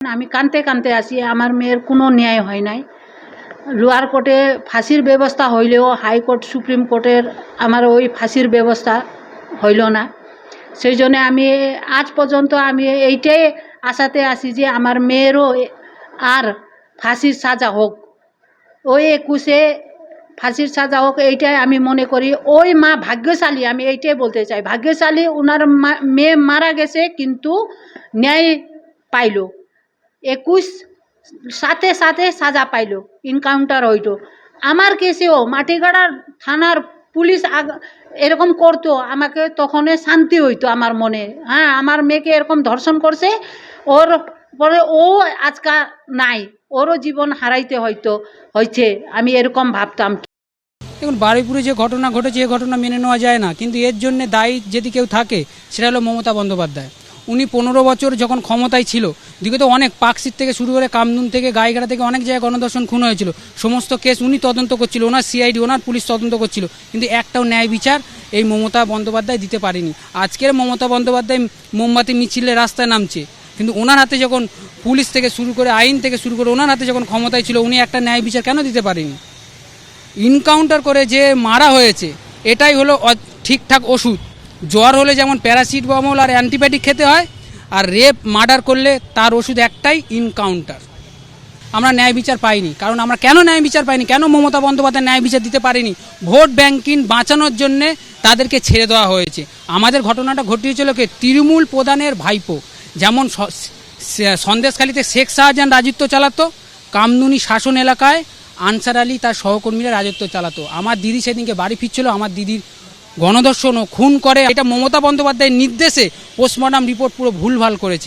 আমি কাঁদতে কাঁদতে আসি, আমার মেয়ের কোনো ন্যায় হয় নাই। লোয়ার কোর্টে ফাঁসির ব্যবস্থা হইলেও হাইকোর্ট সুপ্রিম কোর্টের আমার ওই ফাঁসির ব্যবস্থা হইল না। সেই জন্যে আমি আজ পর্যন্ত আমি এইটাই আশাতে আছি যে আমার মেয়েরও আর ফাঁসির সাজা হোক, ওই 21-এ ফাঁসির সাজা হোক, এইটাই আমি মনে করি। ওই মা ভাগ্যশালী, আমি এইটাই বলতে চাই, ভাগ্যশালী। ওনার মেয়ে মারা গেছে কিন্তু ন্যায় পাইল, 21 সাথে সাথে সাজা পাইল, এনকাউন্টার হইল। আমার কেসেও মাটিগাড়ার থানার পুলিশ এরকম করতো, আমাকে তখন শান্তি হইতো আমার মনে। হ্যাঁ, আমার মেয়েকে এরকম ধর্ষণ করছে, ওর পরে ও আজকাল নাই, ওরও জীবন হারাইতে হয়েছে, আমি এরকম ভাবতাম। দেখুন, বারুইপুরে যে ঘটনা ঘটেছে, এ ঘটনা মেনে নেওয়া যায় না, কিন্তু এর জন্য দায়ী যদি কেউ থাকে সেটা হলো মমতা বন্দ্যোপাধ্যায়। উনি 15 বছর যখন ক্ষমতায় ছিল, দিকে তো অনেক পাকশিট থেকে শুরু করে কামদুন থেকে গাইঘাটা থেকে অনেক জায়গায় গণধর্ষণ খুন হয়েছিল, সমস্ত কেস উনি তদন্ত করছিল, ওনার সিআইডি ওনার পুলিশ তদন্ত করছিল, কিন্তু একটাও ন্যায় বিচার এই মমতা বন্দ্যোপাধ্যায় দিতে পারেনি। আজকের মমতা বন্দ্যোপাধ্যায় মোমবাতি মিছিলে রাস্তায় নামছে, কিন্তু ওনার হাতে যখন পুলিশ থেকে শুরু করে আইন থেকে শুরু করে ওনার হাতে যখন ক্ষমতায় ছিল, উনি একটা ন্যায় বিচার কেন দিতে পারেনি? ইনকাউন্টার করে যে মারা হয়েছে এটাই হলো ঠিকঠাক ওষুধ। জ্বর হলে যেমন প্যারাসিটামল আর অ্যান্টিবায়োটিক খেতে হয়, আর রেপ মার্ডার করলে তার ওষুধ একটাই, ইনকাউন্টার। আমরা ন্যায় বিচার পাইনি, কারণ আমরা কেন ন্যায় বিচার পাইনি, কেন মমতা বন্দ্যোপাধ্যায় ন্যায় বিচার দিতে পারেনি? ভোট ব্যাংকিং বাঁচানোর জন্যে তাদেরকে ছেড়ে দেওয়া হয়েছে। আমাদের ঘটনাটা ঘটিয়েছিল কে? তৃণমূল প্রধানের ভাইপো। যেমন সন্দেশখালীতে শেখ শাহজাহান রাজত্ব চালাতো, কামদুনি শাসন এলাকায় আনসার আলী তার সহকর্মীরা রাজত্ব চালাতো। আমার দিদি সেদিনকে বাড়ি ফিরছিল, আমার দিদির গণধর্ষণ ও খুন করে। এটা মমতা বন্দ্যোপাধ্যায়ের নির্দেশে পোস্টমর্টম রিপোর্ট পুরো ভুলভাল করেছে।